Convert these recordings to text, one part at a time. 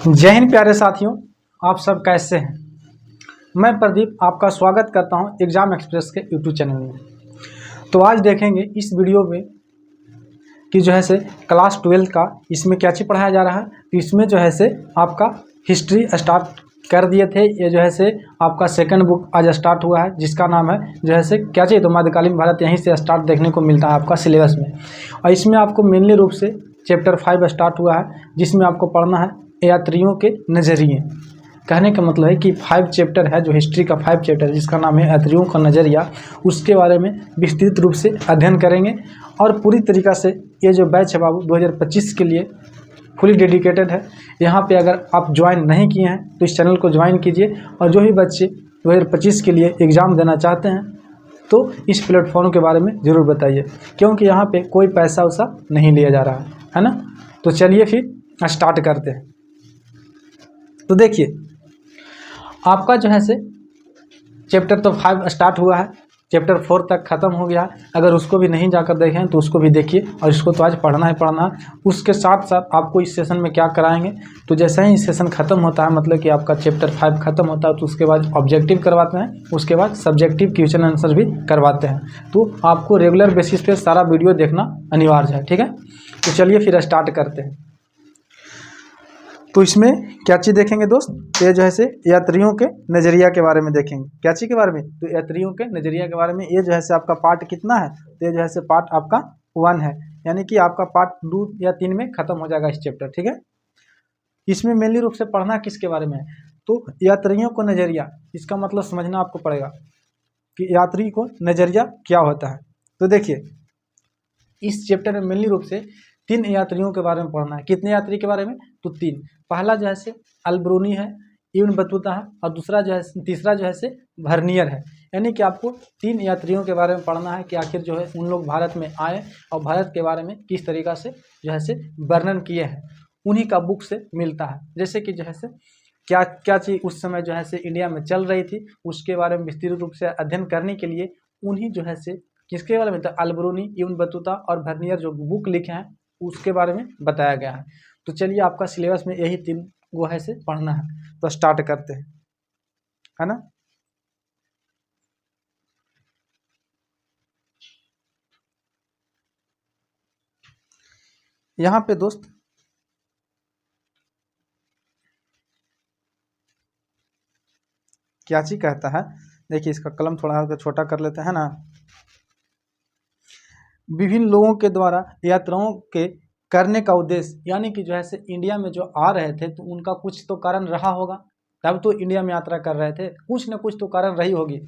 जय हिंद प्यारे साथियों, आप सब कैसे हैं। मैं प्रदीप आपका स्वागत करता हूं एग्जाम एक्सप्रेस के यूट्यूब चैनल में। तो आज देखेंगे इस वीडियो में कि जो है से क्लास 12 का इसमें क्या चीज़ पढ़ाया जा रहा है। तो इसमें जो है से आपका हिस्ट्री स्टार्ट कर दिए थे। ये जो है से आपका सेकंड बुक आज स्टार्ट हुआ है, जिसका नाम है जो है से क्या चाहिए तो मध्यकालीन भारत। यहीं से स्टार्ट देखने को मिलता है आपका सिलेबस में। और इसमें आपको मेनली रूप से चैप्टर 5 स्टार्ट हुआ है, जिसमें आपको पढ़ना है यात्रियों के नज़रिए। कहने का मतलब है कि 5 चैप्टर है, जो हिस्ट्री का 5 चैप्टर है, जिसका नाम है यात्रियों का नज़रिया। उसके बारे में विस्तृत रूप से अध्ययन करेंगे और पूरी तरीक़ा से ये जो बैच है बाबू 2025 के लिए फुली डेडिकेटेड है। यहाँ पे अगर आप ज्वाइन नहीं किए हैं तो इस चैनल को ज्वाइन कीजिए। और जो भी बच्चे 2025 के लिए एग्ज़ाम देना चाहते हैं तो इस प्लेटफॉर्म के बारे में ज़रूर बताइए, क्योंकि यहाँ पे कोई पैसा वैसा नहीं लिया जा रहा है ना। तो चलिए फिर स्टार्ट करते हैं। तो देखिए, आपका जो है से चैप्टर तो 5 स्टार्ट हुआ है, चैप्टर 4 तक ख़त्म हो गया। अगर उसको भी नहीं जाकर देखें तो उसको भी देखिए, और इसको तो आज पढ़ना ही पढ़ना है। उसके साथ साथ आपको इस सेशन में क्या कराएंगे, तो जैसे ही सेशन ख़त्म होता है, मतलब कि आपका चैप्टर 5 ख़त्म होता है, तो उसके बाद ऑब्जेक्टिव करवाते हैं, उसके बाद सब्जेक्टिव क्वेश्चन आंसर भी करवाते हैं। तो आपको रेगुलर बेसिस पे सारा वीडियो देखना अनिवार्य है, ठीक है। तो चलिए फिर स्टार्ट करते हैं। तो इसमें क्या चीज़ देखेंगे दोस्त, ये जो है से यात्रियों के नज़रिया के बारे में देखेंगे। क्या चीज़ के बारे में, तो यात्रियों के नज़रिया के बारे में। ये जो है से आपका पार्ट कितना है, तो ये जो है से पार्ट आपका 1 है, यानी कि आपका पार्ट 2 या 3 में ख़त्म हो जाएगा इस चैप्टर, ठीक है। इसमें मेनली रूप से पढ़ना किसके बारे में है, तो यात्रियों को नज़रिया। इसका मतलब समझना आपको पड़ेगा कि यात्री को नज़रिया क्या होता है। तो देखिए, इस चैप्टर में मेनली रूप से 3 यात्रियों के बारे में पढ़ना है। कितने यात्री के बारे में, तो 3। पहला जो है से अल-बिरूनी है, इब्न बतूता है, और दूसरा जो है तीसरा जो है से वर्नियर है। यानी कि आपको 3 यात्रियों के बारे में पढ़ना है कि आखिर जो है उन लोग भारत में आए और भारत के बारे में किस तरीक़ा से जो है से वर्णन किए हैं, उन्हीं का बुक से मिलता है। जैसे कि जो है से क्या क्या चीज़ उस समय जो है से इंडिया में चल रही थी, उसके बारे में विस्तृत रूप से अध्ययन करने के लिए उन्हीं जो है से किसके बारे में, तो अल-बिरूनी, इब्न बतूता और वर्नियर जो बुक लिखे हैं उसके बारे में बताया गया है। तो चलिए, आपका सिलेबस में यही 3 वो है से पढ़ना है। तो स्टार्ट करते हैं, है ना। यहाँ पे दोस्त क्या चीज कहता है, देखिए इसका कलम थोड़ा हल्का छोटा कर लेते हैं ना। विभिन्न लोगों के द्वारा यात्राओं के करने का उद्देश्य, यानी कि जो है से इंडिया में जो आ रहे थे तो उनका कुछ तो कारण रहा होगा, तब तो इंडिया में यात्रा कर रहे थे। कुछ न कुछ तो कारण रही होगी।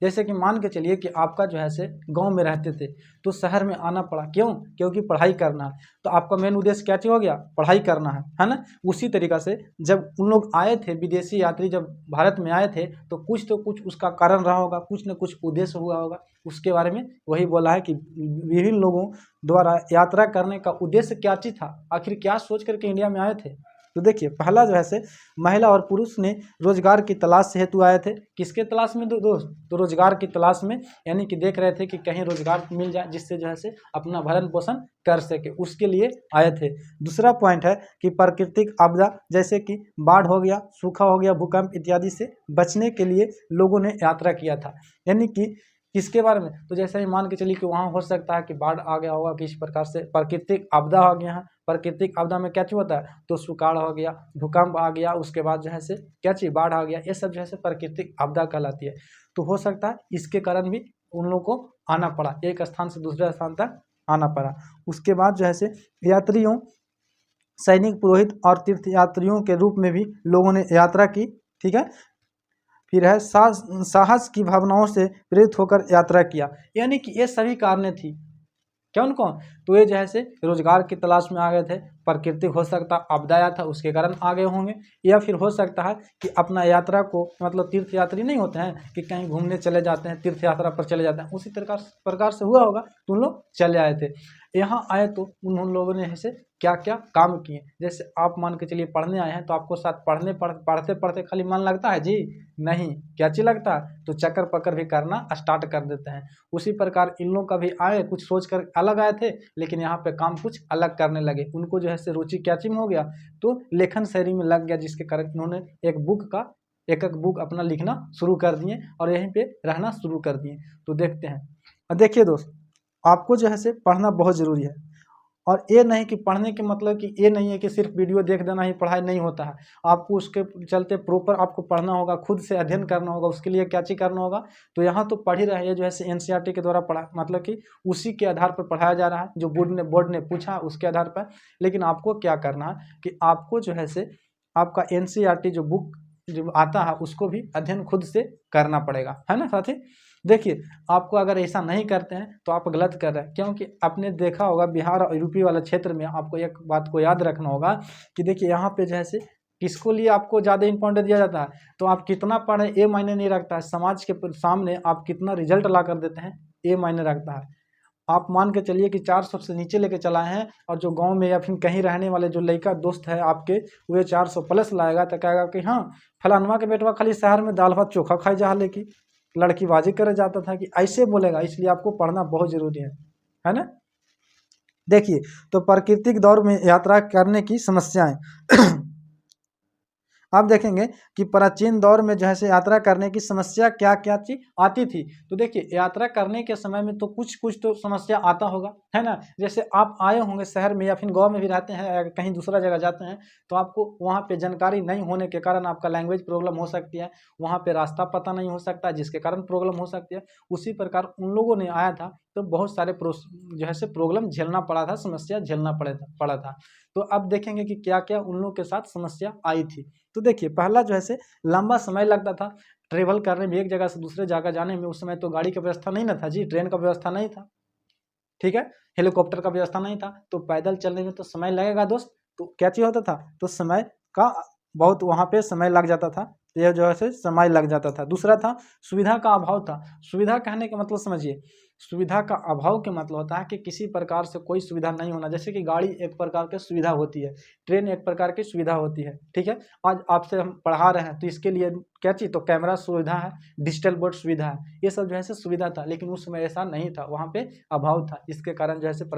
जैसे कि मान के चलिए कि आपका जो है से गांव में रहते थे तो शहर में आना पड़ा, क्यों, क्योंकि पढ़ाई करना है। तो आपका मेन उद्देश्य क्या चीज़ हो गया, पढ़ाई करना है ना। उसी तरीक़ा से जब उन लोग आए थे, विदेशी यात्री जब भारत में आए थे, तो कुछ उसका कारण रहा होगा, कुछ न कुछ उद्देश्य हुआ होगा। उसके बारे में वही बोला है कि विभिन्न लोगों द्वारा यात्रा करने का उद्देश्य क्या चीज़ था, आखिर क्या सोच करके इंडिया में आए थे। तो देखिए, पहला जो है से महिला और पुरुष ने रोजगार की तलाश हेतु आए थे। किसके तलाश में दोस्त, तो रोजगार की तलाश में, यानी कि देख रहे थे कि कहीं रोजगार मिल जाए जिससे जो है से अपना भरण पोषण कर सके, उसके लिए आए थे। दूसरा पॉइंट है कि प्राकृतिक आपदा, जैसे कि बाढ़ हो गया, सूखा हो गया, भूकंप इत्यादि से बचने के लिए लोगों ने यात्रा किया था। यानी कि किसके बारे में, तो जैसे ही मान के चलिए कि वहाँ हो सकता है कि बाढ़ आ गया होगा, किस प्रकार से प्राकृतिक आपदा आ गया है। प्राकृतिक आपदा में क्या चीज़ होता है, तो सुकाड़ हो गया, भूकंप आ गया, उसके बाद जो है से क्या चीज़, बाढ़ आ गया। ये सब जो है से प्राकृतिक आपदा कहलाती है। तो हो सकता है इसके कारण भी उन लोगों को आना पड़ा, एक स्थान से दूसरे स्थान तक आना पड़ा। उसके बाद जो है से यात्रियों, सैनिक, पुरोहित और तीर्थ यात्रियों के रूप में भी लोगों ने यात्रा की, ठीक है। फिर है साहस की भावनाओं से प्रेरित होकर यात्रा किया, यानी कि ये सभी कारणें थी। कौन कौन, तो ये जो है से रोजगार की तलाश में आ गए थे, प्राकृतिक हो सकता आपदा आया था उसके कारण आ गए होंगे, या फिर हो सकता है कि अपना यात्रा को, मतलब तीर्थ यात्री नहीं होते हैं कि कहीं घूमने चले जाते हैं, तीर्थ यात्रा पर चले जाते हैं, उसी प्रकार से हुआ होगा तो उन लोग चले आए थे। यहाँ आए तो उन लोगों ने ऐसे क्या क्या काम किए। जैसे आप मान के चलिए पढ़ने आए हैं, तो आपको साथ पढ़ते पढ़ते खाली मन लगता है जी, नहीं, क्या चीज लगता है, तो चक्कर पकड़ भी करना स्टार्ट कर देते हैं। उसी प्रकार इन लोग का भी आए, कुछ सोच कर अलग आए थे, लेकिन यहाँ पे काम कुछ अलग करने लगे। उनको जो है जो है से रुचि कैची में हो गया तो लेखन शैली में लग गया, जिसके कारण उन्होंने एक एक बुक अपना लिखना शुरू कर दिए और यहीं पे रहना शुरू कर दिए। तो देखते हैं, और देखिए दोस्त, आपको जो है से पढ़ना बहुत ज़रूरी है। और ये नहीं कि पढ़ने के मतलब कि ये नहीं है कि सिर्फ वीडियो देख देना ही पढ़ाई नहीं होता है, आपको उसके चलते प्रॉपर आपको पढ़ना होगा, खुद से अध्ययन करना होगा। उसके लिए क्या चीज़ करना होगा, तो यहाँ तो पढ़ ही रहे हैं जो है एनसीईआरटी के द्वारा पढ़ा, मतलब कि उसी के आधार पर पढ़ाया जा रहा है जो बोर्ड ने पूछा उसके आधार पर। लेकिन आपको क्या करना है कि आपको जो है से आपका एनसीईआरटी जो बुक जो आता है उसको भी अध्ययन खुद से करना पड़ेगा, है ना साथी। देखिए, आपको अगर ऐसा नहीं करते हैं तो आप गलत कर रहे हैं, क्योंकि आपने देखा होगा बिहार और यूपी वाला क्षेत्र में आपको एक बात को याद रखना होगा कि देखिए यहाँ पे जो है से किसको लिए आपको ज़्यादा इंपॉर्टेंस दिया जाता है, तो आप कितना पढ़े ये मायने नहीं रखता है, समाज के सामने आप कितना रिजल्ट ला कर देते हैं ये मायने रखता है। आप मान के चलिए कि 400 से नीचे लेके चलाए हैं और जो गांव में या फिर कहीं रहने वाले जो लड़का दोस्त है आपके वे 400 प्लस लाएगा तो कहेगा कि हाँ फलानवा के बेटवा खाली शहर में दाल भात चोखा खाई जा लेकी लड़कीबाजी करे जाता था, कि ऐसे बोलेगा। इसलिए आपको पढ़ना बहुत जरूरी है ना। देखिए, तो प्राकृतिक दौर में यात्रा करने की समस्याएं आप देखेंगे कि प्राचीन दौर में जो है यात्रा करने की समस्या क्या क्या चीज आती थी। तो देखिए, यात्रा करने के समय में तो कुछ तो समस्या आता होगा, है ना। जैसे आप आए होंगे शहर में या फिर गांव में भी रहते हैं या कहीं दूसरा जगह जाते हैं, तो आपको वहाँ पे जानकारी नहीं होने के कारण आपका लैंग्वेज प्रॉब्लम हो सकती है, वहाँ पे रास्ता पता नहीं हो सकता जिसके कारण प्रॉब्लम हो सकती है। उसी प्रकार उन लोगों ने आया था तो बहुत सारे जो है प्रॉब्लम झेलना पड़ा था, समस्या झेलना पड़ा था। तो अब देखेंगे कि क्या क्या उन लोगों के साथ समस्या आई थी। तो देखिए, पहला जो है लंबा समय लगता था ट्रेवल करने में, एक जगह से दूसरे जगह जाने में। उस समय तो गाड़ी का व्यवस्था नहीं ना था जी, ट्रेन का व्यवस्था नहीं था, ठीक है, हेलीकॉप्टर का व्यवस्था नहीं था, तो पैदल चलने में तो समय लगेगा दोस्त। तो क्या चीज होता था, तो समय का बहुत वहाँ पे समय लग जाता था, यह जो है समय लग जाता था। दूसरा था सुविधा का अभाव था। सुविधा कहने का मतलब समझिए, सुविधा का अभाव के मतलब होता है कि किसी प्रकार से कोई सुविधा नहीं होना। जैसे कि गाड़ी एक प्रकार की सुविधा होती है, ट्रेन एक प्रकार की सुविधा होती है, ठीक है। आज आपसे हम पढ़ा रहे हैं तो इसके लिए क्या चीज़, तो कैमरा सुविधा है, डिजिटल बोर्ड सुविधा है, ये सब जो है सुविधा था। लेकिन उस समय ऐसा नहीं था, वहाँ पे अभाव था। इसके कारण जो है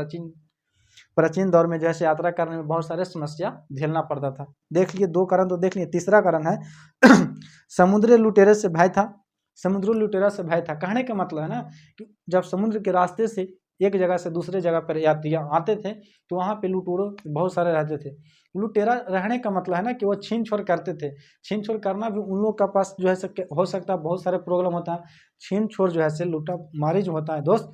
प्राचीन दौर में जो है यात्रा करने में बहुत सारे समस्या झेलना पड़ता था। देख लिए 2 कारण, तो देख लिए तीसरा कारण है समुद्री लुटेरे से भय था। समुद्री लुटेरा से भय था कहने का मतलब है ना कि जब समुद्र के रास्ते से एक जगह से दूसरे जगह पर यात्रियाँ आते थे तो वहाँ पे लुटेरे बहुत सारे रहते थे। लुटेरा रहने का मतलब है ना कि वो छीन छोड़ करते थे। छीन छोड़ करना भी उन लोग का पास जो है हो सकता है, बहुत सारे प्रॉब्लम होता है। छीन छोड़ जो है लूटा मारी जो होता है दोस्त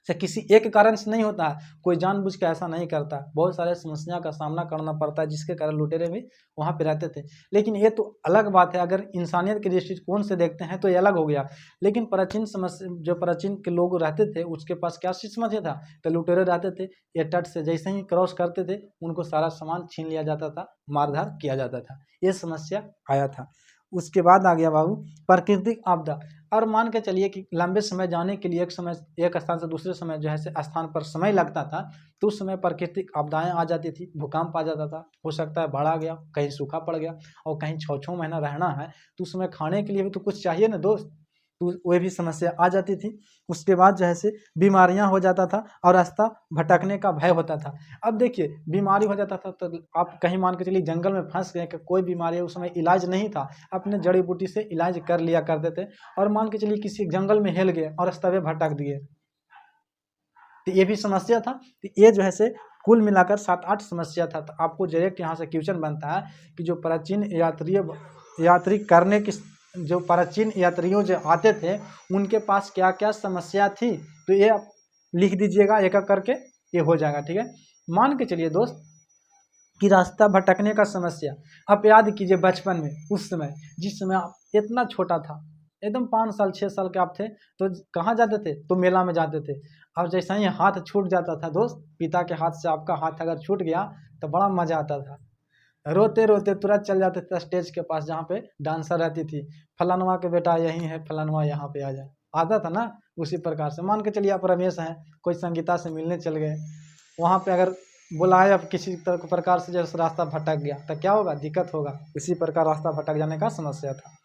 से किसी एक कारण से नहीं होता है, कोई जानबूझ के ऐसा नहीं करता। बहुत सारे समस्या का सामना करना पड़ता है जिसके कारण लुटेरे भी वहाँ पे रहते थे। लेकिन ये तो अलग बात है, अगर इंसानियत के दृष्टिकोण से देखते हैं तो ये अलग हो गया। लेकिन प्राचीन समस्या जो प्राचीन के लोग रहते थे उसके पास क्या समस्या था, तो लुटेरे रहते थे, ये तट से जैसे ही क्रॉस करते थे उनको सारा सामान छीन लिया जाता था, मारधार किया जाता था, ये समस्या आया था। उसके बाद आ गया बाबू प्राकृतिक आपदा। और मान के चलिए कि लंबे समय जाने के लिए एक स्थान से दूसरे समय जो है स्थान पर समय लगता था, तो उस समय प्राकृतिक आपदाएं आ जाती थी, भूकंप आ जाता था, हो सकता है बाढ़ आ गया, कहीं सूखा पड़ गया, और कहीं 6-6 महीना रहना है तो उस समय खाने के लिए भी तो कुछ चाहिए ना दोस्त, तो वह भी समस्या आ जाती थी। उसके बाद जो है बीमारियां हो जाता था और रास्ता भटकने का भय होता था। अब देखिए, बीमारी हो जाता था तो आप कहीं मान के चलिए जंगल में फंस गए कि कोई बीमारी उस समय इलाज नहीं था, अपने जड़ी बूटी से इलाज कर लिया करते थे। और मान के चलिए किसी जंगल में हिल गए और रास्ते में भटक दिए, तो ये भी समस्या था। तो ये जो है कुल मिलाकर 7-8 समस्या था। तो आपको डायरेक्ट यहाँ से क्वेश्चन बनता है कि जो प्राचीन यात्री करने की जो प्राचीन यात्रियों जो आते थे उनके पास क्या क्या समस्या थी, तो ये आप लिख दीजिएगा एक एक करके, ये हो जाएगा, ठीक है। मान के चलिए दोस्त कि रास्ता भटकने का समस्या, आप याद कीजिए बचपन में, उस समय जिस समय आप इतना छोटा था, एकदम 5 साल 6 साल के आप थे, तो कहाँ जाते थे, तो मेला में जाते थे। और जैसा ही हाथ छूट जाता था दोस्त, पिता के हाथ से आपका हाथ अगर छूट गया तो बड़ा मजा आता था, रोते रोते तुरंत चल जाते थे स्टेज के पास जहाँ पे डांसर रहती थी, फलानवा के बेटा यही है, फलानवा यहाँ पे आ जाए, आता था ना। उसी प्रकार से मान के चलिए आप रमेश हैं, कोई संगीता से मिलने चल गए, वहाँ पे अगर बुलाए अब किसी प्रकार से जैसे रास्ता भटक गया तो क्या होगा, दिक्कत होगा। इसी प्रकार रास्ता भटक जाने का समस्या था।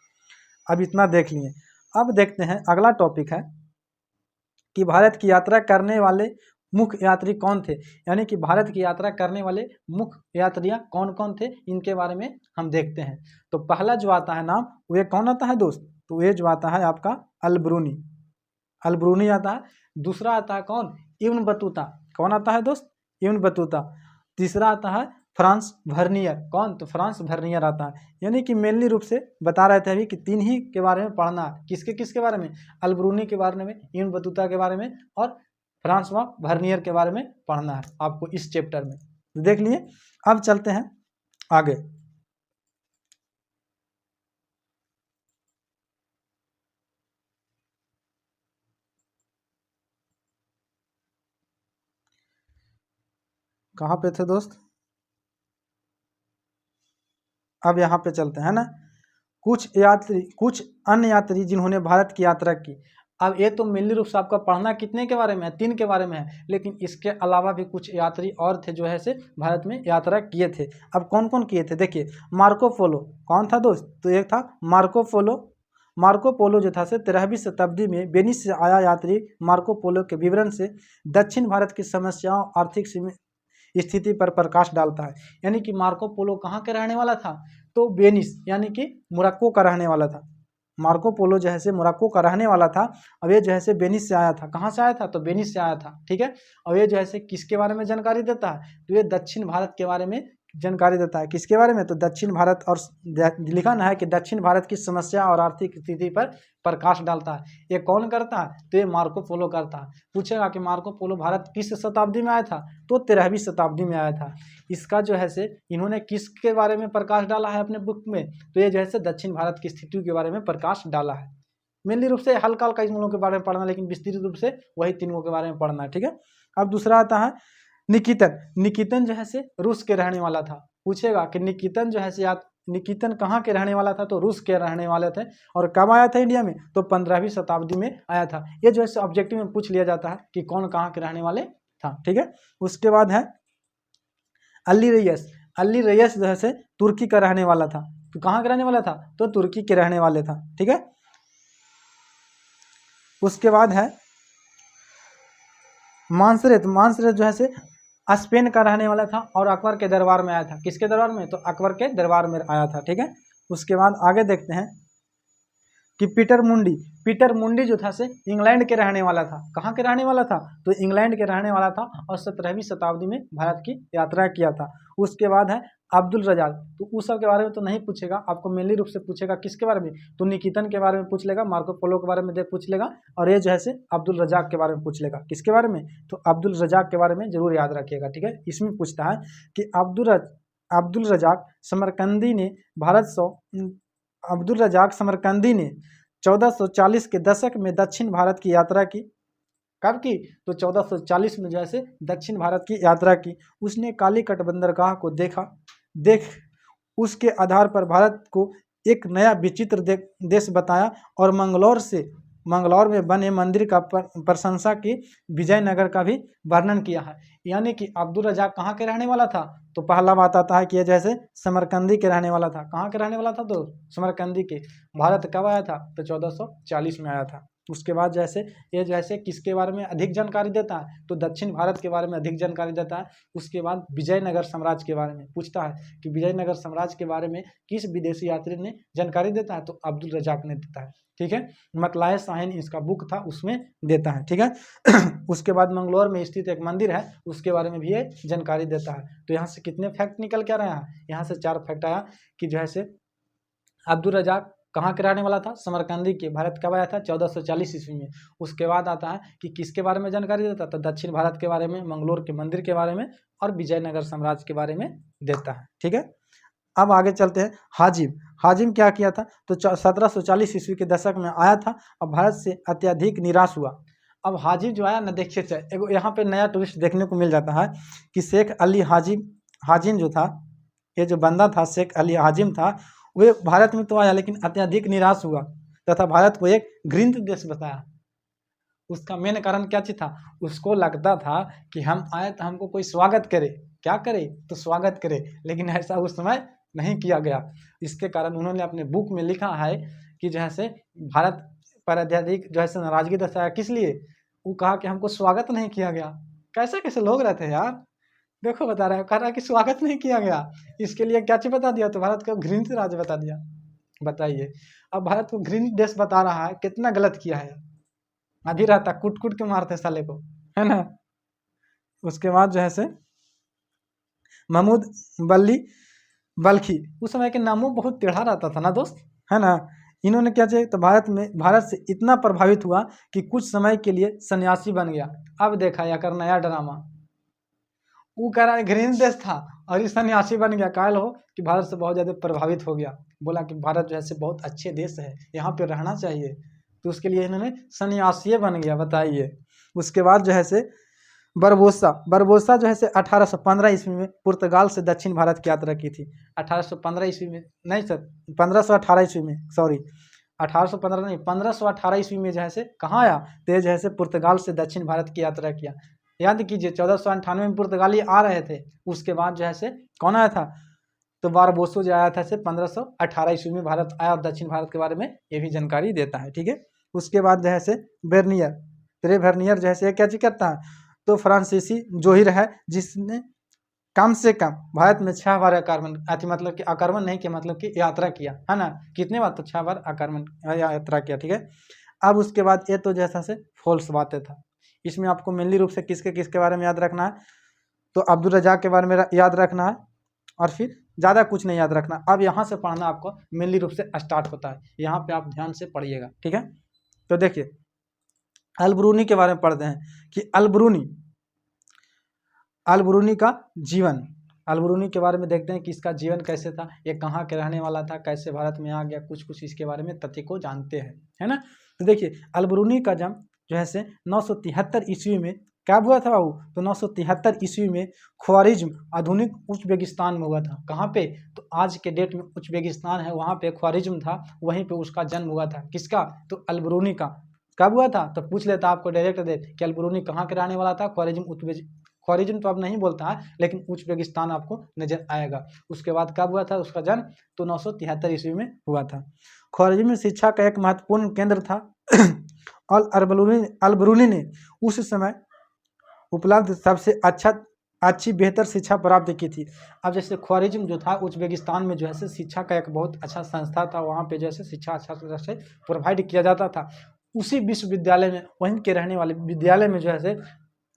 अब इतना देख लिए, अब देखते हैं अगला टॉपिक है कि भारत की यात्रा करने वाले मुख्य यात्री कौन थे, यानी कि भारत की यात्रा करने वाले मुख्य यात्रियाँ कौन कौन थे, इनके बारे में हम देखते हैं। तो पहला जो आता है नाम, वो ये कौन आता है दोस्त, तो ये जो आता है आपका अल ब्रूनी आता है। दूसरा आता है कौन, इब्न बतूता। कौन आता है दोस्त, इब्न बतूता। तीसरा आता है फ्रांस वर्नियर। कौन, तो फ्रांस वर्नियर आता है। यानी कि मेनली रूप से बता रहे थे अभी कि 3 ही के बारे में पढ़ना है। किसके किसके बारे में, अल ब्रूनी के बारे में, इब्न बतूता के बारे में और फ्रांसवा वर्नियर के बारे में पढ़ना है आपको इस चैप्टर में। तो देख लिए। अब चलते हैं आगे। कहाँ पे थे दोस्त, अब यहाँ पे चलते हैं ना। कुछ अन्य यात्री जिन्होंने भारत की यात्रा की। अब ये तो मेनली रूप से आपका पढ़ना कितने के बारे में है, 3 के बारे में है, लेकिन इसके अलावा भी कुछ यात्री और थे जो है से भारत में यात्रा किए थे। अब कौन कौन किए थे देखिए। Marco Polo. कौन था दोस्त, तो एक था मार्को पोलो। मार्को पोलो जो था से 13वीं शताब्दी में वेनिस से आया यात्री मार्को पोलो के विवरण से दक्षिण भारत की समस्याओं, आर्थिक स्थिति पर प्रकाश डालता है। यानी कि मार्को पोलो कहाँ के रहने वाला था, तो वेनिस यानी कि मोरक्को का रहने वाला था। मार्को पोलो जो है से मोरक्को का रहने वाला था। अब ये जो है से वेनिस से आया था। कहाँ से आया था, तो वेनिस से आया था, ठीक है। और ये जो है से किसके बारे में जानकारी देता है, तो ये दक्षिण भारत के बारे में जानकारी देता है। किसके बारे में, तो दक्षिण भारत, और लिखा ना है कि दक्षिण भारत की समस्या और आर्थिक स्थिति पर प्रकाश डालता है। ये कौन करता है, तो ये मार्को पोलो करता है। पूछेगा कि मार्को पोलो भारत किस शताब्दी में आया था, तो 13वीं शताब्दी में आया था। इसका जो है से इन्होंने किसके बारे में प्रकाश डाला है अपने बुक में, तो ये जो है से दक्षिण भारत की स्थिति के बारे में प्रकाश डाला है। मेनली रूप से हल्का हल्का इन लोगों के बारे में पढ़ना, लेकिन विस्तृत रूप से वही तीनों के बारे में पढ़ना है, ठीक है। अब दूसरा आता है निकितन। निकितन जो है से रूस के रहने वाला था। पूछेगा कि निकितन जो है से निकितन कहाँ के रहने वाला था, तो रूस के रहने वाले थे। और कब आया था इंडिया में, तो 15वीं शताब्दी में आया था। ये जो है ऑब्जेक्टिव में पूछ लिया जाता है कि कौन कहाँ के रहने वाले था, ठीक है। उसके बाद है अली रैयस। अली रैयस जो है से तुर्की का रहने वाला था। तो कहाँ का रहने वाला था, तो तुर्की के रहने वाले था, ठीक है। उसके बाद है मांसरेत। मांसरेत जो है से स्पेन का रहने वाला था और अकबर के दरबार में आया था। किसके दरबार में, तो अकबर के दरबार में आया था, ठीक है। उसके बाद आगे देखते हैं कि पीटर मुंडी। पीटर मुंडी जो था से इंग्लैंड के रहने वाला था। कहाँ के रहने वाला था, तो इंग्लैंड के रहने वाला था और 17वीं शताब्दी में भारत की यात्रा किया था। उसके बाद है अब्दुल रजाक। तो उस सब के बारे में तो नहीं पूछेगा, आपको मेनली रूप से पूछेगा किसके बारे में, तो निकितन के बारे में पूछ लेगा, मार्को पोलो के बारे में पूछ लेगा, और ये जो है से अब्दुल रजाक के बारे में पूछ लेगा। किसके बारे में, तो अब्दुल रजाक के बारे में जरूर याद रखिएगा, ठीक है। इसमें पूछता है कि अब्दुल रजाक समरकंदी ने अब्दुल रजाक समरकंदी ने 1440 के दशक में दक्षिण भारत की यात्रा की। कब की, तो 1440 में जैसे दक्षिण भारत की यात्रा की। उसने कालीकट बंदरगाह को देख उसके आधार पर भारत को एक नया विचित्र देश बताया और मंगलौर में बने मंदिर का प्रशंसा की, विजयनगर का भी वर्णन किया है। यानी कि अब्दुल रजाक कहाँ के रहने वाला था, तो पहला बात आता है कि ये जैसे समरकंदी के रहने वाला था। कहाँ के रहने वाला था, तो समरकंदी के। भारत कब आया था, तो 1440 में आया था। उसके बाद जैसे किसके बारे में अधिक जानकारी देता है, तो दक्षिण भारत के बारे में अधिक जानकारी देता है। उसके बाद विजयनगर साम्राज्य के बारे में पूछता है कि विजयनगर साम्राज्य के बारे में किस विदेशी यात्री ने जानकारी देता है, तो अब्दुल रजाक ने देता है, ठीक है। मतलाए शाहीन इसका बुक था, उसमें देता है, ठीक है। उसके बाद मंगलौर में स्थित एक मंदिर है, उसके बारे में भी ये जानकारी देता है। तो यहाँ से कितने फैक्ट निकल के आ रहे हैं, यहाँ से 4 फैक्ट आया कि जो है से अब्दुल रजाक कहाँ के रहने वाला था, समरकंदी के। भारत कब आया था, 1440 ईस्वी में। उसके बाद आता है कि किसके बारे में जानकारी देता है, तो दक्षिण भारत के बारे में, मंगलौर के मंदिर के बारे में और विजयनगर साम्राज्य के बारे में देता है, ठीक है। अब आगे चलते हैं। हाजिम क्या किया था, तो 1740 ईस्वी के दशक में आया था और भारत से अत्यधिक निराश हुआ। अब हाजिम जो आया ना, देखिए एगो यहाँ पे नया ट्विस्ट देखने को मिल जाता है कि शेख अली हाजिम जो था, ये जो बंदा था शेख अली हाजिम था, वे भारत में तो आया लेकिन अत्यधिक निराश हुआ तथा भारत को एक घृणित देश बताया। उसका मेन कारण क्या चीज था, उसको लगता था कि हम आए तो हमको कोई स्वागत करे, क्या करे, तो स्वागत करे, लेकिन ऐसा उस समय नहीं किया गया। इसके कारण उन्होंने अपने बुक में लिखा है कि जैसे भारत पर अत्यधिक जो है नाराजगी दर्शाया। किस लिए, वो कहा कि हमको स्वागत नहीं किया गया, कैसे कैसे लोग रहते हैं यार। देखो बता रहा है, कह रहा है कि स्वागत नहीं किया गया, इसके लिए क्या चीज बता दिया, तो भारत को घृणित राज्य बता दिया। बताइए, अब भारत को घृणित देश बता रहा है, कितना गलत किया है। अभी रहता कुट कुट के मारते साले को, है ना। उसके बाद जो है से महमूद बल्ली बल्खी, उस समय के नामों बहुत टेढ़ा रहता था ना दोस्त, है ना। इन्होंने क्या चाहिए, तो भारत से इतना प्रभावित हुआ कि कुछ समय के लिए सन्यासी बन गया। अब देखा या कर नया ड्रामा, वो कह रहा है ग्रीन देश था और इस सन्यासी बन गया। कायल हो कि भारत से बहुत ज़्यादा प्रभावित हो गया, बोला कि भारत जो है से बहुत अच्छे देश है, यहाँ पे रहना चाहिए, तो उसके लिए इन्होंने सन्यासी बन गया। बताइए, उसके बाद जो है से बरबोसा जो है से 1815 ईस्वी में पुर्तगाल से दक्षिण भारत की यात्रा की थी। 1815 ईस्वी में नहीं सर, 1518 ईस्वी में, सॉरी 1815 नहीं, 1518 ईस्वी में जो है से कहाँ आया, तो जो है से पुर्तगाल से दक्षिण भारत की यात्रा किया। याद कीजिए 1498 में पुर्तगाली आ रहे थे, उसके बाद जो है से कौन आया था, तो बारबोसो जो आया था से 1518 ईस्वी में भारत आया और दक्षिण भारत के बारे में ये भी जानकारी देता है। ठीक है, उसके बाद जो है से वेर्नियर जो है से क्या चीज करता है, तो फ्रांसीसी जोहिर है जिसने कम से कम भारत में 6 बार आक्रमण, मतलब कि आक्रमण नहीं किया, मतलब कि यात्रा किया, है ना। कितने बार, तो 6 बार आक्रमण यात्रा किया। ठीक है, अब उसके बाद ये तो जैसा से फॉल्स बातें था, इसमें आपको मेनली रूप से किसके किसके बारे में याद रखना है, तो अब्दुल रज़ाक के बारे में याद रखना है, और फिर ज़्यादा कुछ नहीं याद रखना। अब यहाँ से पढ़ना आपको मेनली रूप से स्टार्ट होता है, यहाँ पे आप ध्यान से पढ़िएगा। ठीक है, तो देखिए अलबरूनी के बारे में पढ़ते हैं कि अलबरूनी का जीवन, अलबरूनी के बारे में देखते हैं कि इसका जीवन कैसे था, ये कहाँ के रहने वाला था, कैसे भारत में आ गया, कुछ इसके बारे में तथ्य को जानते हैं, है ना। तो देखिए अलबरूनी का जन्म जो है से 973 ईस्वी में क्या हुआ था बाबू, तो 973 ईस्वी में ख्वारिज्म आधुनिक उज़्बेकिस्तान में हुआ था। कहाँ पे, तो आज के डेट में उज़्बेकिस्तान है, वहाँ पे ख्वारिज्म था, वहीं पे उसका जन्म हुआ था। किसका, तो अलबरूनी का। कब हुआ था, तो पूछ लेता आपको डायरेक्ट दे कि अलबरूनी कहाँ के रहने वाला था, ख्वारिज्म तो अब नहीं बोलता है, लेकिन उज़्बेकिस्तान आपको नजर आएगा। उसके बाद कब हुआ था उसका जन्म, तो 973 ईस्वी में हुआ था। ख्वारिज्म में शिक्षा का एक महत्वपूर्ण केंद्र था और अलबरूनी ने उस समय उपलब्ध सबसे अच्छी बेहतर शिक्षा प्राप्त की थी। अब जैसे ख्वारिज्म जो था उज़्बेकिस्तान में जो है शिक्षा का एक बहुत अच्छा संस्था था, वहाँ पे जैसे शिक्षा अच्छा तरह से प्रोवाइड किया जाता था। उसी विश्वविद्यालय में, वहीं के रहने वाले विद्यालय में जो है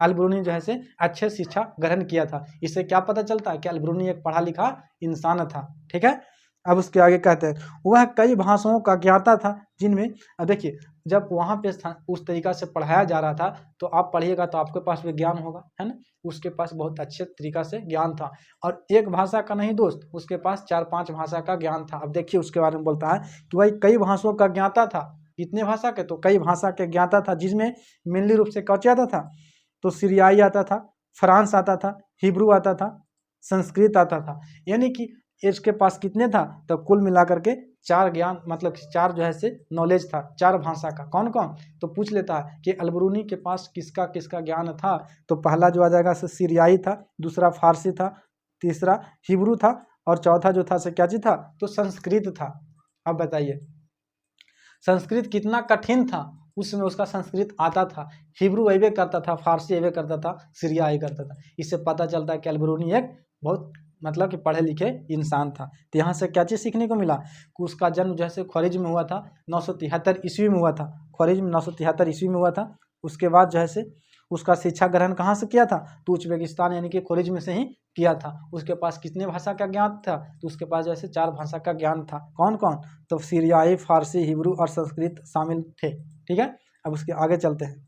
अलबरूनी जो है अच्छे शिक्षा ग्रहण किया था। इससे क्या पता चलता है कि अलबरूनी एक पढ़ा लिखा इंसान था। ठीक है, अब उसके आगे कहते हैं वह कई भाषाओं का ज्ञाता था, जिनमें देखिए जब वहाँ पे उस तरीका से पढ़ाया जा रहा था, तो आप पढ़िएगा तो आपके पास भी ज्ञान होगा, है ना। उसके पास बहुत अच्छे तरीका से ज्ञान था, और एक भाषा का नहीं दोस्त, उसके पास 4-5 भाषा का ज्ञान था। अब देखिए उसके बारे में बोलता है कि वही कई भाषाओं का ज्ञाता था। कितने भाषा के, तो कई भाषा के ज्ञाता था, जिसमें मेनली रूप से क्या आता था, तो सीरियाई आता था, फ्रांस आता था, हिब्रू आता था, संस्कृत आता था। यानी कि इसके पास कितने था, तो कुल मिलाकर के 4 ज्ञान, मतलब 4 जो है से नॉलेज था, 4 भाषा का। कौन कौन, तो पूछ लेता है कि अलबरूनी के पास किसका किसका ज्ञान था, तो पहला जो आ जाएगा से सीरियाई था, दूसरा फारसी था, तीसरा हिब्रू था, और चौथा जो था से क्या चीज था, तो संस्कृत था। अब बताइए संस्कृत कितना कठिन था, उसमें उसका संस्कृत आता था, हिब्रू अवे करता था, फारसी अवे करता था, सीरियाई करता था। इससे पता चलता है कि अलबरूनी एक बहुत मतलब कि पढ़े लिखे इंसान था। तो यहाँ से क्या चीज़ सीखने को मिला कि उसका जन्म जो है ख्वारिज्म में हुआ था, 973 ईस्वी में हुआ था। ख्वारिज्म 973 ईस्वी में हुआ था। उसके बाद जो है उसका शिक्षा ग्रहण कहाँ से किया था, तो उज़्बेकिस्तान यानी कि ख्वारिज्म से ही किया था। उसके पास कितने भाषा का ज्ञान था, तो उसके पास जैसे 4 भाषा का ज्ञान था। कौन कौन, तो सीरियाई, फारसी, हिब्रू और संस्कृत शामिल थे। ठीक है, अब उसके आगे चलते हैं।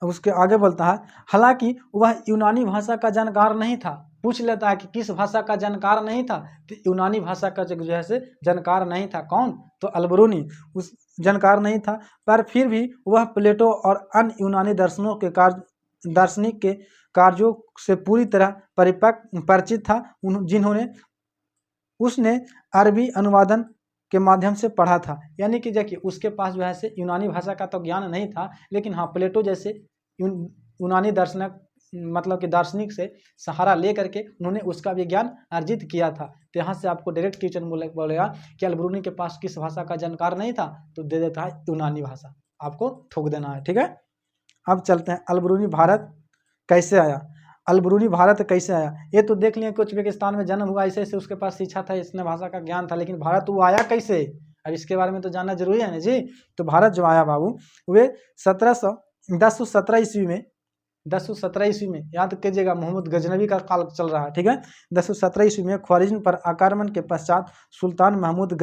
अब उसके आगे बोलता है हालांकि वह यूनानी भाषा का जानकार नहीं था। पूछ लेता है कि किस भाषा का जानकार नहीं था, तो यूनानी भाषा का जो है से जानकार नहीं था। कौन, तो अलबरूनी उस जानकार नहीं था, पर फिर भी वह प्लेटो और अन्य यूनानी दार्शनिक के कार्यों से पूरी तरह परिचित था, जिन्होंने उसने अरबी अनुवादन के माध्यम से पढ़ा था। यानी कि देखिए उसके पास जो है से यूनानी भाषा का तो ज्ञान नहीं था, लेकिन हाँ प्लेटो जैसे यूनानी मतलब कि दार्शनिक से सहारा ले करके उन्होंने उसका भी ज्ञान अर्जित किया था। तो यहाँ से आपको डायरेक्ट क्वेश्चन बोलेगा कि अलबरूनी के पास किस भाषा का जानकार नहीं था, तो दे देता है यूनानी भाषा। आपको थोक देना है, ठीक है। अब चलते हैं अलबरूनी भारत कैसे आया। अलबरूनी भारत कैसे आया, ये तो देख लिए कि उज्बेकिस्तान में जन्म हुआ, ऐसे ऐसे उसके पास शिक्षा था, इसने भाषा का ज्ञान था, लेकिन भारत वो आया कैसे, अब इसके बारे में तो जानना जरूरी है ना जी। तो भारत जो आया बाबू, वे 1017 ईस्वी में 1017 ईस्वी में, याद कीजिएगा मोहम्मद गजनवी का काल चल रहा है, ठीक है। 1017 ईस्वी में ख्वारिज्म पर आक्रमण के पश्चात सुल्तान महमूद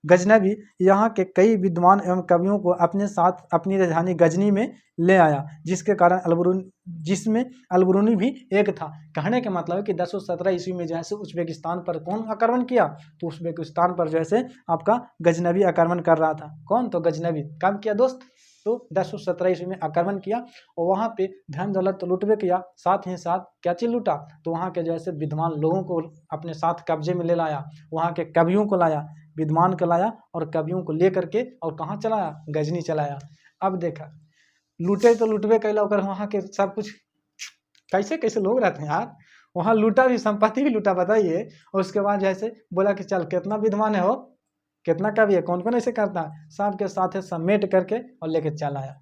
गजनवी यहाँ के कई विद्वान एवं कवियों को अपने साथ अपनी राजधानी गजनी में ले आया, जिसके कारण जिसमें अलबरूनी भी एक था। कहने के मतलब है कि 1017 ईस्वी में जैसे उज्बेकिस्तान पर कौन आक्रमण किया, तो उज्बेकिस्तान पर जैसे आपका गजनवी आक्रमण कर रहा था। कौन, तो गजनवी। कब किया दोस्त, तो 1017 ईस्वी में आक्रमण किया और वहाँ पे धन दौलत तो लुटवे किया, साथ ही साथ क्या चीज लूटा, तो वहाँ के जैसे विद्वान लोगों को अपने साथ कब्जे में ले लाया, वहाँ के कवियों को लाया, विद्वान को लाया और कवियों को लेकर के और कहाँ चलाया, गजनी चलाया। अब देखा लूटे तो लुटवे कैला, और वहाँ के सब कुछ कैसे कैसे लोग रहते हैं यार, वहाँ लूटा भी, संपत्ति भी लूटा, बताइए। और उसके बाद जैसे बोला कि चल कितना विद्वान है हो, कितना कवि है, कौन कौन ऐसे करता है, सबके साथ समेट करके और लेके चल आया।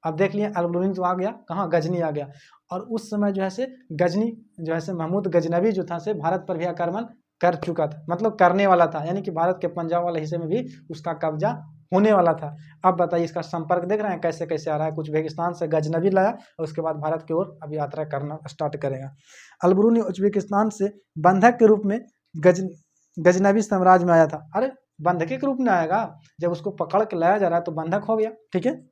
अब देख लिए अलबरूनी तो आ गया कहाँ, गजनी आ गया। और उस समय जो है से गजनी जो है से महमूद गजनवी जो था से भारत पर भी आक्रमण कर चुका था, मतलब करने वाला था, यानी कि भारत के पंजाब वाले हिस्से में भी उसका कब्जा होने वाला था। अब बताइए इसका संपर्क देख रहे हैं कैसे कैसे आ रहा है, कुछ उज्बेकिस्तान से गजनवी लाया और उसके बाद भारत की ओर अब यात्रा करना स्टार्ट करेगा। अलबरूनी उज्बेकिस्तान से बंधक के रूप में गजनवी साम्राज्य में आया था। अरे बंधक के रूप में आएगा, जब उसको पकड़ के लाया जा रहा है तो बंधक हो गया, ठीक है।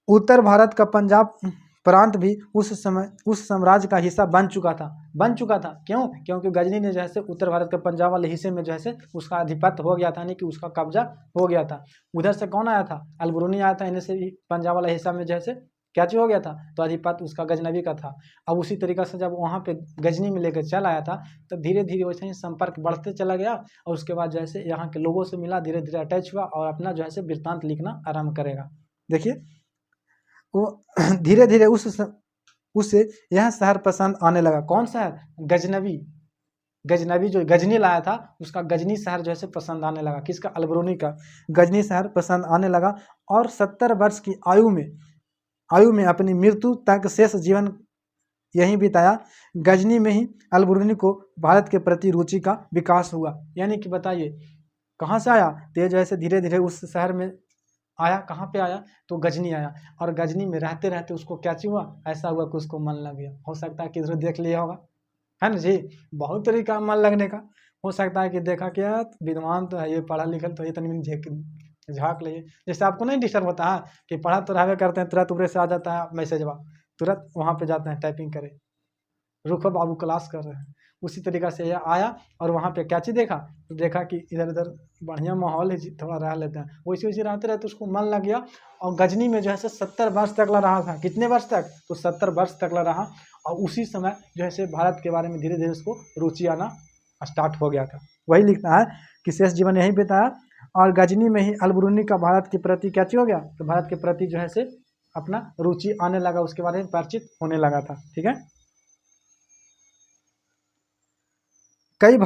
उत्तर भारत का पंजाब प्रांत भी उस समय उस साम्राज्य का हिस्सा बन चुका था। क्यों, क्योंकि गजनी ने जो है उत्तर भारत के पंजाब वाले हिस्से में जो है उसका अधिपत्य हो गया था, यानी कि उसका कब्जा हो गया था। उधर से कौन आया था, अलबरूनी आया था, इन्हें से भी पंजाब वाला हिस्सा में जो है क्या चीज हो गया था, तो अधिपत्य उसका गजनवी का था। अब उसी तरीका से जब वहाँ पे गजनी में लेकर चल आया था, तो धीरे धीरे वैसे ही संपर्क बढ़ते चला गया और उसके बाद जैसे यहाँ के लोगों से मिला, धीरे धीरे अटैच हुआ और अपना जो है वृत्तांत लिखना आरम्भ करेगा। देखिए वो धीरे धीरे उससे यह शहर पसंद आने लगा। कौन शहर, गजनवी जो गजनी लाया था उसका गजनी शहर जो है पसंद आने लगा, किसका, अलबरूनी का गजनी शहर पसंद आने लगा। और 70 वर्ष की आयु में अपनी मृत्यु तक शेष जीवन यहीं बिताया। गजनी में ही अलबरूनी को भारत के प्रति रुचि का विकास हुआ। यानी कि बताइए कहाँ से आया, तो जो है धीरे धीरे उस शहर में आया। कहाँ पे आया, तो गजनी आया, और गजनी में रहते रहते उसको क्या चीज हुआ, ऐसा हुआ कि उसको मन लग गया। हो सकता है कि इधर देख लिया होगा, है ना जी, बहुत तरीका मन लगने का। हो सकता है कि देखा क्या विद्वान तो है ये, पढ़ा लिखल तो ये तनी झाँक लिए। जैसे आपको नहीं डिस्टर्ब होता है कि पढ़ा तो रहवे करते हैं, तुरंत ऊपर से आ जाता है मैसेजवा, तुरंत वहाँ पे जाते हैं टाइपिंग करे, रुको बाबू क्लास कर रहे हैं। उसी तरीका से यह आया और वहाँ पे क्या चीज़ देखा, तो देखा कि इधर उधर बढ़िया माहौल है, थोड़ा रह लेते हैं। वैसे वैसे रहते रहते उसको मन लग गया और गजनी में जो है 70 वर्ष तक रहा था। कितने वर्ष तक, तो 70 वर्ष तक रहा। और उसी समय जो है भारत के बारे में धीरे धीरे उसको रुचि आना स्टार्ट हो गया था। वही लिखता है कि शेष जीवन यहीं बिताया और गजनी में ही अलबरूनी का भारत के प्रति क्या चीज हो गया, तो भारत के प्रति जो है अपना रुचि आने लगा, उसके बारे में परिचित होने लगा था, ठीक है। कई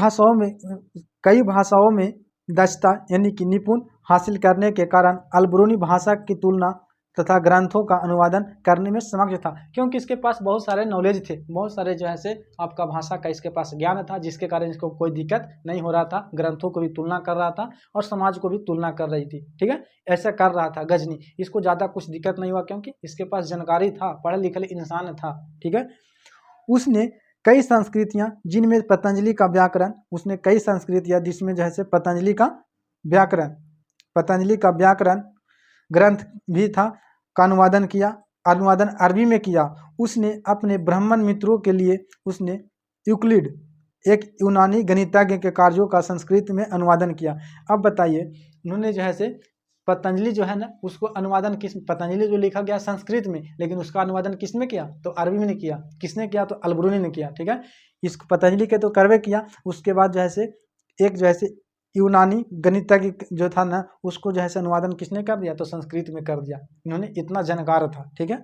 भाषाओं में दक्षता यानी कि निपुण हासिल करने के कारण अलबरूनी भाषा की तुलना तथा ग्रंथों का अनुवादन करने में समक्ष था, क्योंकि इसके पास बहुत सारे नॉलेज थे, बहुत सारे जो है आपका भाषा का इसके पास ज्ञान था, जिसके कारण इसको कोई दिक्कत नहीं हो रहा था। ग्रंथों को भी तुलना कर रहा था और समाज को भी तुलना कर रही थी, ठीक है। ऐसा कर रहा था गजनी, इसको ज़्यादा कुछ दिक्कत नहीं हुआ क्योंकि इसके पास जानकारी था, पढ़े लिखे इंसान था, ठीक है। उसने कई संस्कृतियां जिनमें पतंजलि का व्याकरण, उसने कई संस्कृतियां जिसमें जो है पतंजलि का व्याकरण ग्रंथ भी था का अनुवादन अरबी में किया। उसने अपने ब्राह्मण मित्रों के लिए उसने यूक्लिड, एक यूनानी गणितज्ञ के कार्यों का संस्कृत में अनुवादन किया। अब बताइए उन्होंने जो है पतंजलि जो है ना उसको अनुवादन पतंजलि जो लिखा गया संस्कृत में, लेकिन उसका अनुवादन किस में किया, तो अरबी में नहीं किया। किसने किया, तो अलबरूनी ने किया, ठीक है। इस पतंजलि के तो करवे किया, उसके बाद जो है एक जो है यूनानी गणितज्ञ जो था ना उसको जो है अनुवादन किसने कर दिया, तो संस्कृत में कर दिया। इन्होंने इतना जानकार था, ठीक है।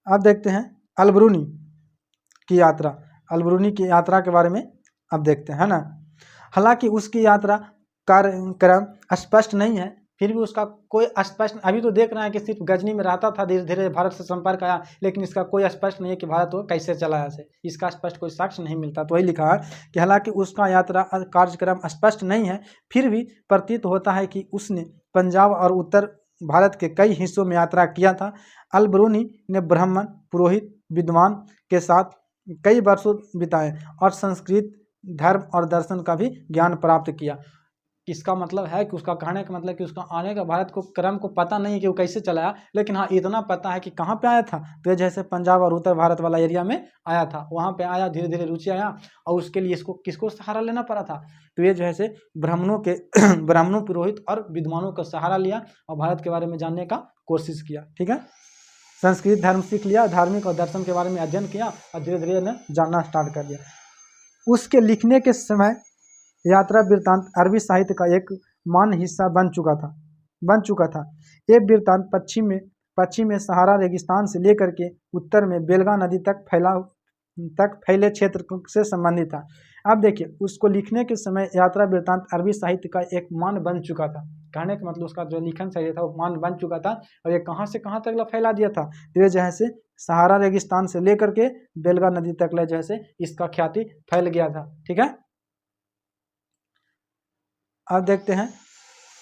अब देखते हैं अलबरूनी की यात्रा के बारे में अब देखते हैं, है ना। हालांकि उसकी यात्रा कार्यक्रम स्पष्ट नहीं है, फिर भी उसका कोई स्पष्ट, अभी तो देख रहे हैं कि सिर्फ गजनी में रहता था, धीरे धीरे भारत से संपर्क आया, लेकिन इसका कोई स्पष्ट नहीं है कि भारत वो कैसे चला ऐसे, इसका स्पष्ट कोई साक्ष्य नहीं मिलता। तो वही लिखा है कि हालांकि उसका यात्रा कार्यक्रम स्पष्ट नहीं है, फिर भी प्रतीत होता है कि उसने पंजाब और उत्तर भारत के कई हिस्सों में यात्रा किया था। अल-बरूनी ने ब्राह्मण, पुरोहित, विद्वान के साथ कई वर्षों बिताए और संस्कृत, धर्म और दर्शन का भी ज्ञान प्राप्त किया। इसका मतलब है कि उसका कहने का मतलब कि उसका आने का भारत को क्रम को पता नहीं कि वो कैसे चलाया, लेकिन हाँ इतना पता है कि कहाँ पे आया था, तो ये जैसे पंजाब और उत्तर भारत वाला एरिया में आया था, वहाँ पे आया, धीरे धीरे रुचि आया और उसके लिए इसको किसको सहारा लेना पड़ा था, तो ये जो है से ब्राह्मणों के ब्राह्मणों, पुरोहित और विद्वानों का सहारा लिया और भारत के बारे में जानने का कोशिश किया। ठीक है, संस्कृत धर्म सीख लिया, धार्मिक और दर्शन के बारे में अध्ययन किया और धीरे धीरे ने जानना स्टार्ट कर दिया। उसके लिखने के समय यात्रा वृत्तांत अरबी साहित्य का एक मान्य हिस्सा बन चुका था। ये वृत्तांत पश्चिम में सहारा रेगिस्तान से लेकर के उत्तर में बेलगा नदी तक फैले क्षेत्र से संबंधित था। अब देखिए, उसको लिखने के समय यात्रा वृत्तांत अरबी साहित्य का एक मान बन चुका था। कहने का मतलब उसका जो लिखन शैली था वो मान बन चुका था, और ये कहाँ से कहाँ तक फैला दिया था, तो ये जो है से सहारा रेगिस्तान से लेकर के बेलगा नदी तक जो है से इसका ख्याति फैल गया था। ठीक है, अब देखते हैं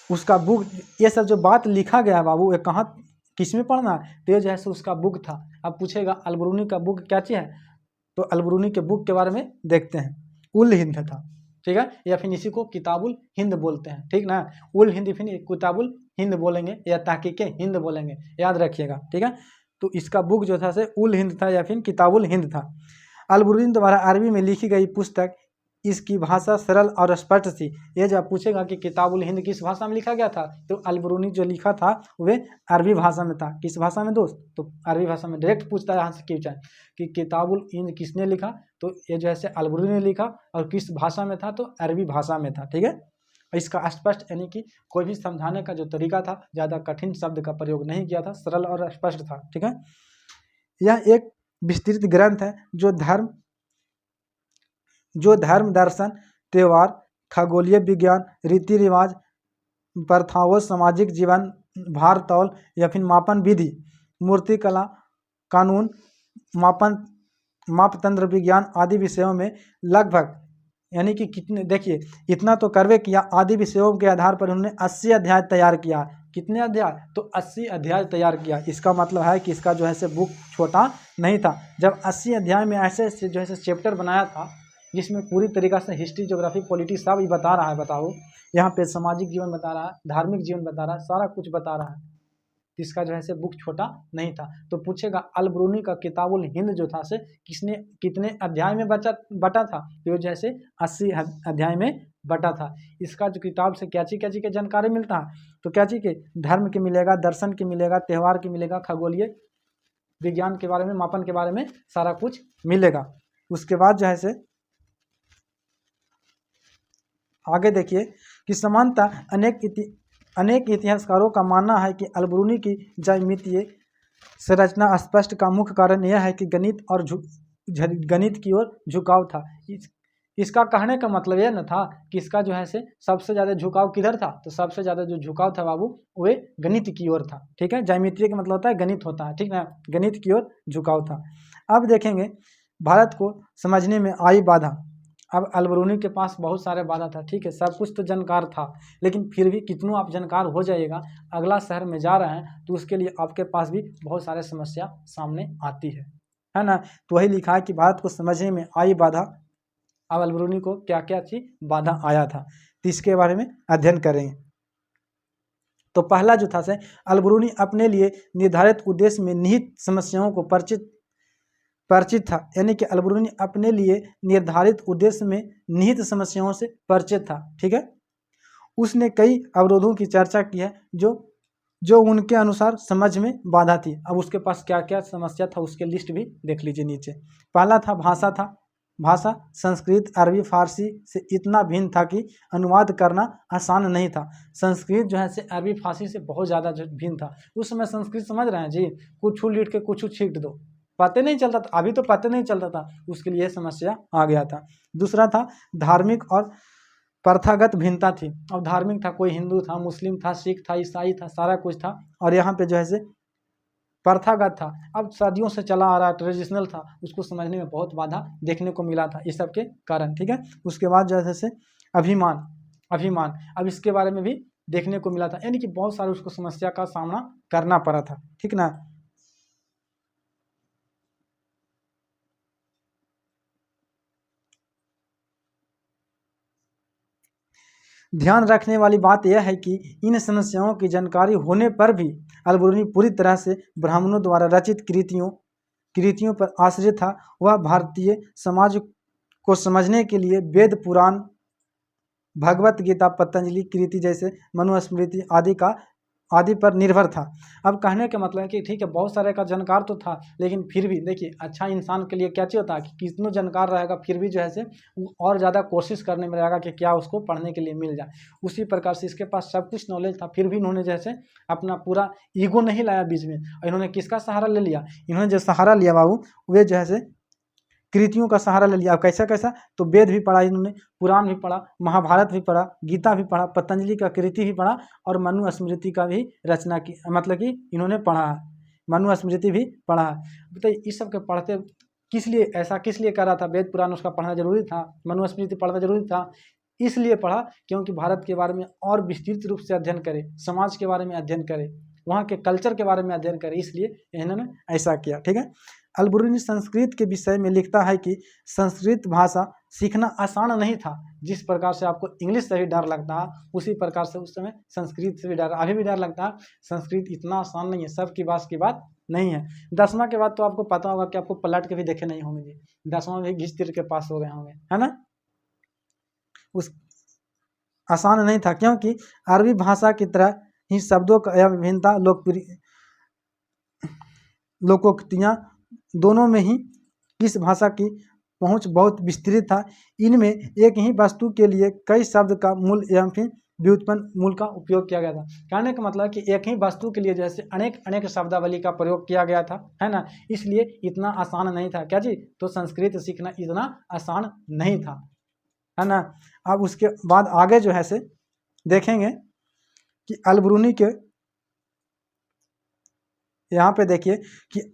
उसका बुक, ये सब जो बात लिखा गया है बाबू, ये कहाँ किस में पढ़ना है, तो ये जो है से उसका बुक था। अब पूछेगा अल-बरूनी का बुक क्या चीज़ है, तो अल-बरूनी के बुक के बारे में देखते हैं। उल हिंद था, ठीक है, या फिर इसी को किताबुल हिंद बोलते हैं। ठीक ना, उल हिंद फिर किताबुल हिंद बोलेंगे या तहकीके हिंद बोलेंगे, याद रखिएगा। ठीक है, तो इसका बुक जो था से उल हिंद था या फिर किताबुल हिंद था। अल-बरूनी द्वारा अरबी में लिखी गई पुस्तक, इसकी भाषा सरल और स्पष्ट थी। ये जब पूछेगा कि किताबुल हिंद किस भाषा में लिखा गया था, तो अल-बरूनी जो लिखा था वे अरबी भाषा में था। किस भाषा में दोस्त, तो अरबी भाषा में। डायरेक्ट पूछता है यहाँ से क्वेश्चन कि किताबुल हिंद किसने लिखा, तो ये जो है अल-बरूनी ने लिखा, और किस भाषा में था, तो अरबी भाषा में था। ठीक है, इसका स्पष्ट यानी कि कोई भी समझाने का जो तरीका था, ज़्यादा कठिन शब्द का प्रयोग नहीं किया था, सरल और स्पष्ट था। ठीक है, यह एक विस्तृत ग्रंथ है जो धर्म, दर्शन, त्यौहार, खगोलीय विज्ञान, रीति रिवाज, प्रथाओं, सामाजिक जीवन, भार तौल या फिर मापन विधि, मूर्ति कला, कानून, मापतंत्र विज्ञान आदि विषयों में लगभग, यानी कि कितने, देखिए इतना तो करवे किया, आदि विषयों के आधार पर उन्होंने 80 अध्याय तैयार किया। कितने अध्याय, तो 80 अध्याय तैयार किया। इसका मतलब है कि इसका जो है से बुक छोटा नहीं था। जब 80 अध्याय में ऐसे जो है से चैप्टर बनाया था, जिसमें पूरी तरीक़ा से हिस्ट्री, ज्योग्राफी, पॉलिटिक्स सब ही बता रहा है। बताओ, यहाँ पे सामाजिक जीवन बता रहा है, धार्मिक जीवन बता रहा है, सारा कुछ बता रहा है। इसका जो है से बुक छोटा नहीं था। तो पूछेगा अल-बरूनी का किताबुल हिंद जो था से कितने अध्याय में बटा था, तो जो है से 80 अध्याय में बटा था। इसका जो किताब से क्या चीज़ के जानकारी मिलता है, तो क्या चीज़ के, धर्म के मिलेगा, दर्शन के मिलेगा, त्यौहार के मिलेगा, खगोलीय विज्ञान के बारे में, मापन के बारे में सारा कुछ मिलेगा। उसके बाद जो है से आगे देखिए कि समानता, अनेक इतिहासकारों का मानना है कि अल-बरूनी की ज्यामितीय संरचना स्पष्ट का मुख्य कारण यह है कि गणित की ओर झुकाव था। इसका कहने का मतलब यह न था कि इसका जो है से सबसे ज़्यादा झुकाव किधर था, तो सबसे ज़्यादा जो झुकाव था बाबू वे गणित की ओर था। ठीक है, ज्यामितीय का मतलब होता है गणित होता है। ठीक ना, गणित की ओर झुकाव था। अब देखेंगे भारत को समझने में आई बाधा। अब अल-बरूनी के पास बहुत सारे बाधा था। ठीक है, सब कुछ तो जानकार था, लेकिन फिर भी कितनों आप जानकार हो जाइएगा, अगला शहर में जा रहे हैं तो उसके लिए आपके पास भी बहुत सारे समस्या सामने आती है ना। तो वही लिखा है कि भारत को समझने में आई बाधा। अब अल-बरूनी को क्या क्या चीज बाधा आया था, तो इसके बारे में अध्ययन करेंगे। तो पहला जो था से अल-बरूनी अपने लिए निर्धारित उद्देश्य में निहित समस्याओं को परिचित था, यानी कि अल-बरूनी अपने लिए निर्धारित उद्देश्य में निहित समस्याओं से परिचित था। ठीक है, उसने कई अवरोधों की चर्चा की है जो उनके अनुसार समझ में बाधा थी। अब उसके पास क्या क्या समस्या था उसके लिस्ट भी देख लीजिए नीचे। पहला था भाषा संस्कृत, अरबी, फारसी से इतना भिन्न था कि अनुवाद करना आसान नहीं था। संस्कृत जो है से अरबी, फारसी से बहुत ज़्यादा भिन्न था। उस समय संस्कृत समझ रहे हैं जी, कुछ लिख के कुछ छीट दो, पता नहीं चलता था। अभी तो पता नहीं चलता था, उसके लिए समस्या आ गया था। दूसरा था धार्मिक और प्रथागत भिन्नता थी। अब धार्मिक था, कोई हिंदू था, मुस्लिम था, सिख था, ईसाई था, सारा कुछ था। और यहाँ पे जो है से प्रथागत था, अब सदियों से चला आ रहा, ट्रेडिशनल था, उसको समझने में बहुत बाधा देखने को मिला था इस सब के कारण। ठीक है, उसके बाद जो है से अभिमान, अभिमान अब इसके बारे में भी देखने को मिला था, यानी कि बहुत सारे उसको समस्या का सामना करना पड़ा था। ठीक ना। ध्यान रखने वाली बात यह है कि इन समस्याओं की जानकारी होने पर भी अल-बिरूनी पूरी तरह से ब्राह्मणों द्वारा रचित कृतियों पर आश्रित था। वह भारतीय समाज को समझने के लिए वेद, पुराण, भगवत गीता, पतंजलि कृति जैसे मनुस्मृति आदि पर निर्भर था। अब कहने का मतलब है कि ठीक है, बहुत सारे का जानकार तो था, लेकिन फिर भी देखिए, अच्छा इंसान के लिए क्या चाहिए होता है कि कितना जानकार रहेगा फिर भी जो है से वो और ज़्यादा कोशिश करने में रहेगा कि क्या उसको पढ़ने के लिए मिल जाए। उसी प्रकार से इसके पास सब कुछ नॉलेज था, फिर भी इन्होंने जैसे अपना पूरा ईगो नहीं लाया बीच में, और इन्होंने किसका सहारा ले लिया? इन्होंने जो सहारा लिया बाबू, वे जो है से कृतियों का सहारा ले लिया। अब कैसा कैसा, तो वेद भी पढ़ा इन्होंने, पुराण भी पढ़ा, महाभारत भी पढ़ा, गीता भी पढ़ा, पतंजलि का कृति भी पढ़ा, और मनुस्मृति का भी रचना की, मतलब कि इन्होंने पढ़ा है, मनुस्मृति भी पढ़ा है। बताइए इस सब के पढ़ते किस लिए, ऐसा किस लिए कर रहा था? वेद पुराण उसका पढ़ना जरूरी था, मनुस्मृति पढ़ना जरूरी था, इसलिए पढ़ा क्योंकि भारत के बारे में और विस्तृत रूप से अध्ययन करे, समाज के बारे में अध्ययन करे, वहाँ के कल्चर के बारे में अध्ययन करे, इसलिए इन्होंने ऐसा किया। ठीक है, अल-बिरूनी संस्कृत के विषय में लिखता है कि संस्कृत भाषा सीखना आसान नहीं था। जिस प्रकार से आपको इंग्लिश से भी डर लगता है, उसी प्रकार से उस समय संस्कृत से भी डर, अभी भी डर लगता है। संस्कृत इतना आसान नहीं है, सबकी बात की बात नहीं है। 10वां के बाद तो आपको पता होगा कि आपको पलट के भी देखे नहीं होंगे, 10वां भी घिस तिर के पास हो गए होंगे, है ना। उस आसान नहीं था, क्योंकि अरबी भाषा की तरह ही शब्दों का विभिन्नता, लोकोक्तियाँ दोनों में ही इस भाषा की पहुंच बहुत विस्तृत था। इनमें एक ही वस्तु के लिए कई शब्द का मूल एवं फिर व्युत्पन्न मूल का उपयोग किया गया था। कहने का मतलब कि एक ही वस्तु के लिए जैसे अनेक अनेक शब्दावली का प्रयोग किया गया था, है ना, इसलिए इतना आसान नहीं था। क्या जी? तो संस्कृत सीखना इतना आसान नहीं था, है ना। अब उसके बाद आगे जो है से देखेंगे कि अल-बिरूनी के, यहाँ पे देखिए कि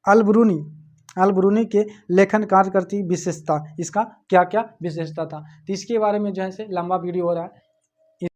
अल-बिरूनी के लेखन कार्य करती विशेषता, इसका क्या क्या विशेषता था, तो इसके बारे में जो है से लंबा वीडियो हो रहा है,